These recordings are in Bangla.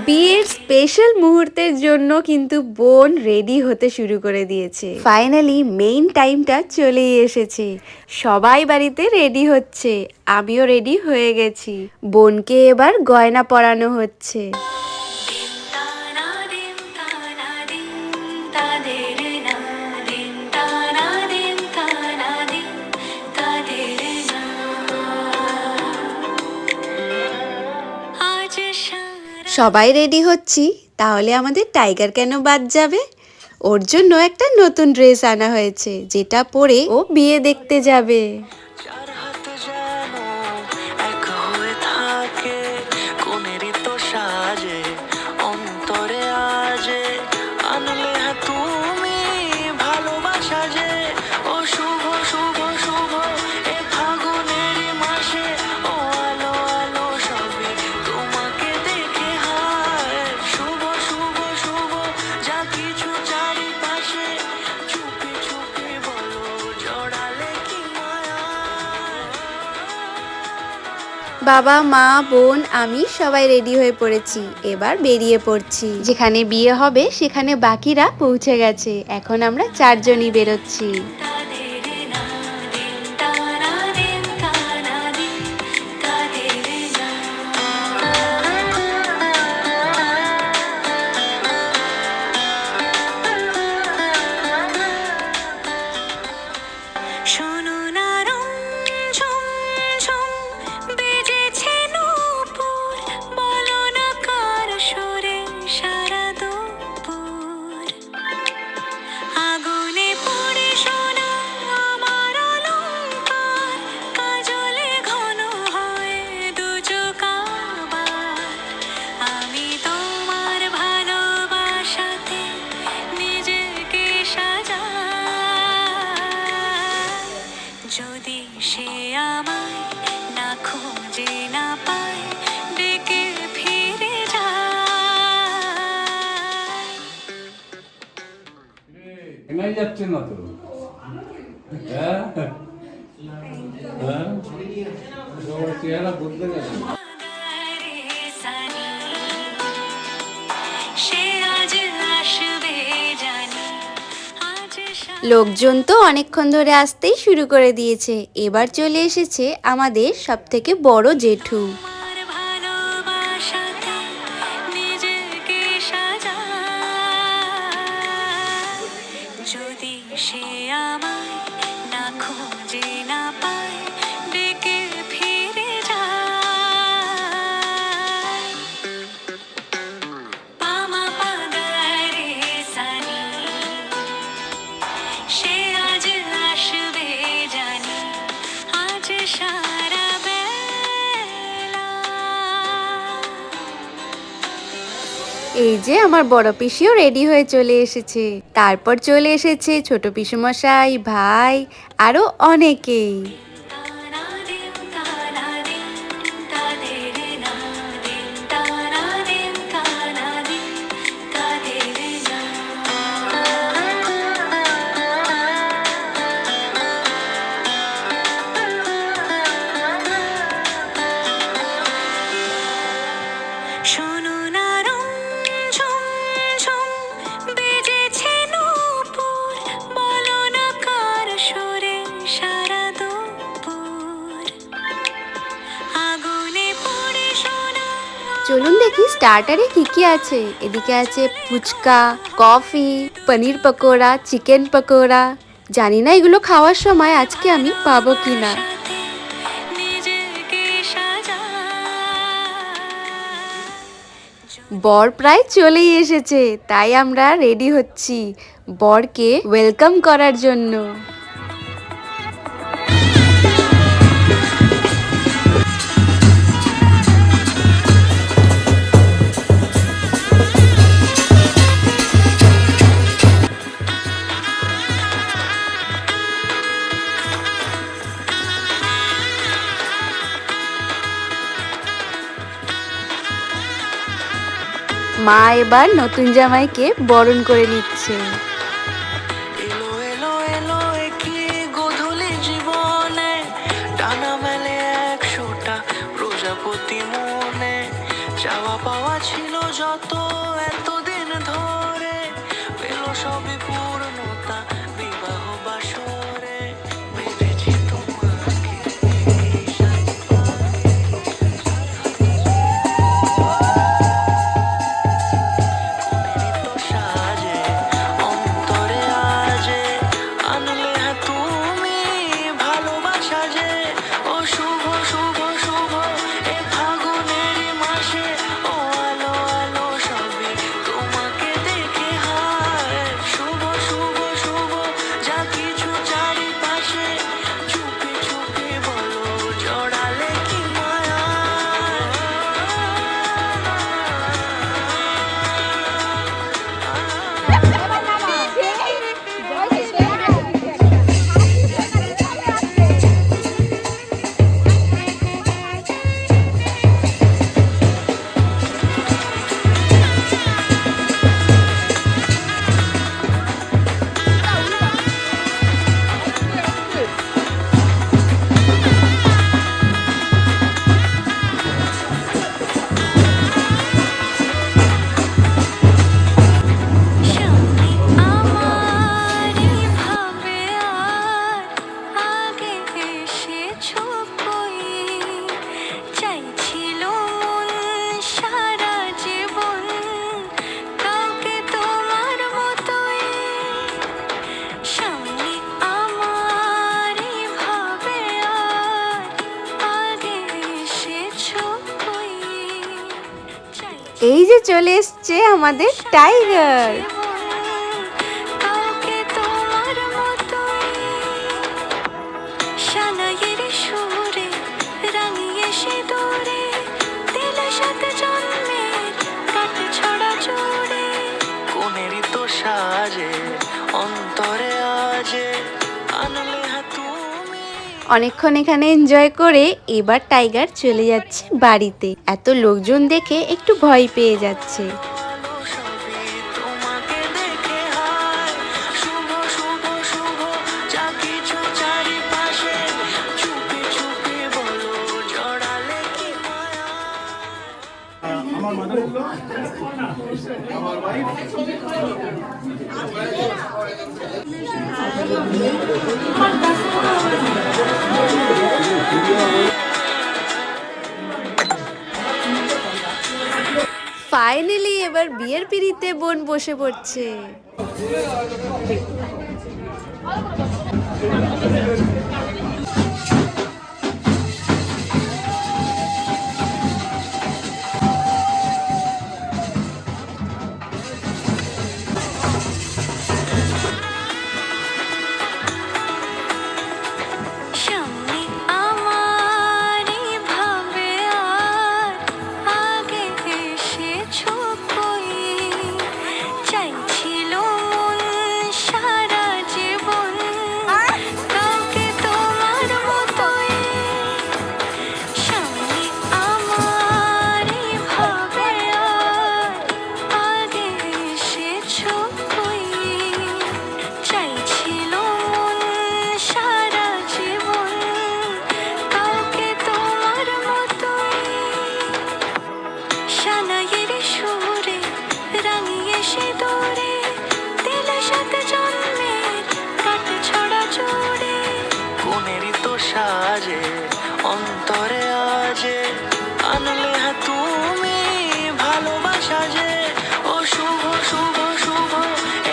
বিয়ের স্পেশাল মুহূর্তের জন্য কিন্তু বোন রেডি হতে শুরু করে দিয়েছে। ফাইনালি মেইন টাইমটা চলেই এসেছে, সবাই বাড়িতে রেডি হচ্ছে, আমিও রেডি হয়ে গেছি। বোনকে এবার গয়না পরানো হচ্ছে। সবাই রেডি হচ্ছি, তাহলে আমাদের টাইগার কেন বাদ যাবে? ওর জন্য একটা নতুন ড্রেস আনা হয়েছে, যেটা পরে ও বিয়ে দেখতে যাবে। বাবা, মা, বোন, আমি সবাই রেডি হয়ে পড়েছি, এবার বেরিয়ে পড়ছি। যেখানে বিয়ে হবে সেখানে বাকিরা পৌঁছে গেছে, এখন আমরা চারজনই বেরোচ্ছি। যদি সে আমায় না খোঁজে না পায়, ডেকে ফিরে যায়। যাচ্ছে না তো, চেহারা বদলে গেছে। লোকজন তো অনেকক্ষণ ধরে আসতেই শুরু করে দিয়েছে। এবার চলে এসেছে আমাদের সবথেকে বড় জেঠু। যদি সে আমায় না খোঁজে না পায়, ডেকে ফিরে যায়। পামা পাগারে সানি, সে আজ আসবে জানি, আজ সারা বেলা। এই যে আমার বড় পিসিও রেডি হয়ে চলে এসেছে, তারপর চলে এসেছে ছোট পিসমশাই, ভাই, আরো অনেকেই। চলুন দেখি স্টার্টারে কি কি আছে। এদিকে আছে ফুচকা, কফি, পনির পকোড়া, চিকেন পকোড়া। জানি না এগুলো খাওয়ার সময় আজকে আমি পাবো কিনা। বর প্রায় চলেই এসেছে, তাই আমরা রেডি হচ্ছি বরকে ওয়েলকাম করার জন্য। মা এবার নতুন জামাইকে বরণ করে নিচ্ছে। প্রজাপতি মনে চাওয়া ছিল যত এতদিন ধরে, পেল সবই পূর্ণতা বিবাহ বাসরে। ভেবেছি তোমাকে এই সাত কোণেরই তো সাজে অন্তরে আজে আনলে হ্যাঁ তুমি ভালোবাসা যে। ও শুভ শুভ শুভ এ ফাগুনেরই মাসে, ও আলো আলো সবই তোমাকে দেখে হায়। শুভ শুভ শুভ যা কিছু চারিপাশে, চুপি চুপি বলো জড়ালে কি মায়া। সামনে আমারই ভাবে আর আগে এসেছো কই, চাইছিল মন সারা জীবন কাউকে তোমার মতোই। সামনে আমারই ভাবে আর আগে এসেছো কই, এই যে চলে এসছে আমাদের টাইগার। কাউকে তোমার মতোই। সানাইয়ের সুরে রাঙিয়ে সে দৌড়ে দিলে সাথে জন্মের কাট ছড়া জোড়ে। কোণেরই তো সাজে অন্তরে আজে আনলে হ্যাঁ তুমি। অনেকক্ষণ এখানে এনজয় করে এবার টাইগার চলে যাচ্ছে বাড়িতে। এত লোকজন দেখে একটু ভয় পেয়ে যাচ্ছে। আলো সবই তোমাকে দেখে হায়। শুভ শুভ শুভ যা কিছু চারিপাশে, চুপি চুপি বলো জড়ালে কি মায়া। আমার মাদার আমার ওয়াইফ ফাইনালি এবার বিয়ের পিড়িতে বোন বসে পড়ছে। সামনে আমারই ভাবে আর আগে এসেছো কই, চাইছিল মন সারা জীবন কাউকে তোমার মতোই। সামনে আমারই ভাবে আর আগে এসেছো কই, চাইছিল মন সারা জীবন কাউকে তোমার মতোই। সানাইয়ের সুরে রাঙিয়ে সে দৌড়ে দিলে সাথে জন্মের কাট ছড়া জোড়ে। কোণেরই তো সাজে অন্তরে আজে আনলে হ্যাঁ তুমি ভালোবাসা যে। ও শুভ শুভ শুভ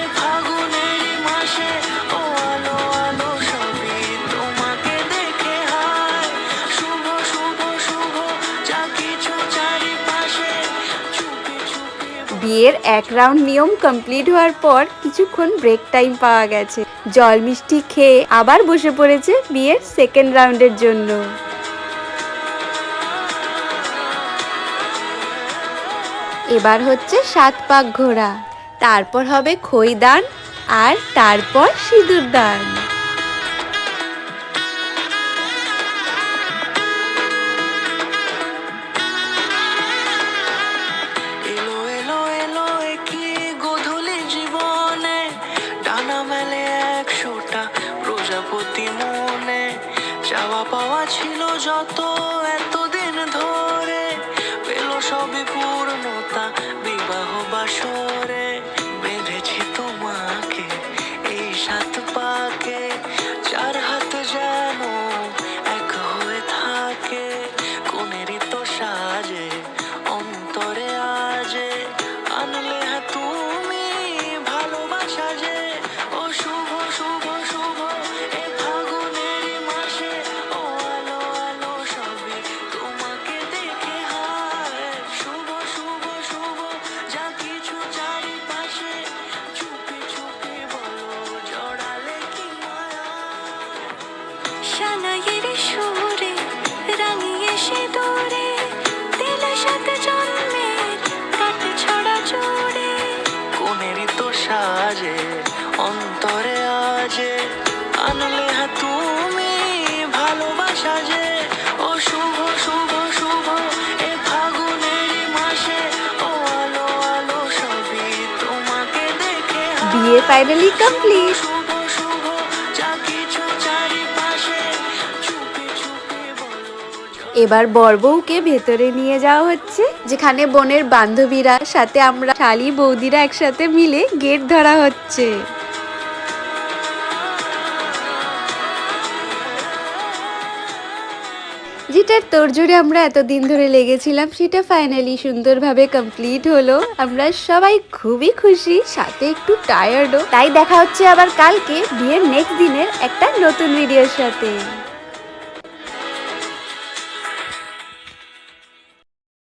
এ ফাগুনেরই মাসে, ও আলো আলো সবই তোমাকে দেখে হায়। শুভ শুভ শুভ যা কিছু চারিপাশে, চুপি চুপি বিয়ের এক রাউন্ড নিয়ম কমপ্লিট হওয়ার পর কিছুক্ষণ ব্রেক টাইম পাওয়া গেছে। জল মিষ্টি খেয়ে আবার বসে পড়েছে বিয়ের সেকেন্ড রাউন্ডের জন্য। এবার হচ্ছে 7 পাক ঘোরা, তারপর হবে খইদান আর তারপর সিঁদুর দান। এলো এলো এলো কি গোধূলি জীবনে, ডানা মেলে 100টা প্রজাপতি মনে। চাওয়া পাওয়া ছিল যত এতদিন ধরে, পেল সবই পূর্ণতা বিয়ে ফাইনালি কমপ্লিট। শুভ শুভ যা কিছু চারিপাশে চুপে চুপে বলো এবার বর বউকে ভেতরে নিয়ে যাওয়া হচ্ছে, যেখানে বোনের বান্ধবীরা সাথে আমরা শালি বৌদিরা একসাথে মিলে গেট ধরা হচ্ছে। যেটার তোড়জোড়ে আমরা এতদিন ধরে লেগেছিলাম সেটা ফাইনালি সুন্দরভাবে কমপ্লিট হলো। আমরা সবাই খুবই খুশি, সাথে একটু টায়ার্ডও। তাই দেখা হচ্ছে আবার কালকে বিয়ের নেক্সট দিনের একটা নতুন ভিডিওর সাথে।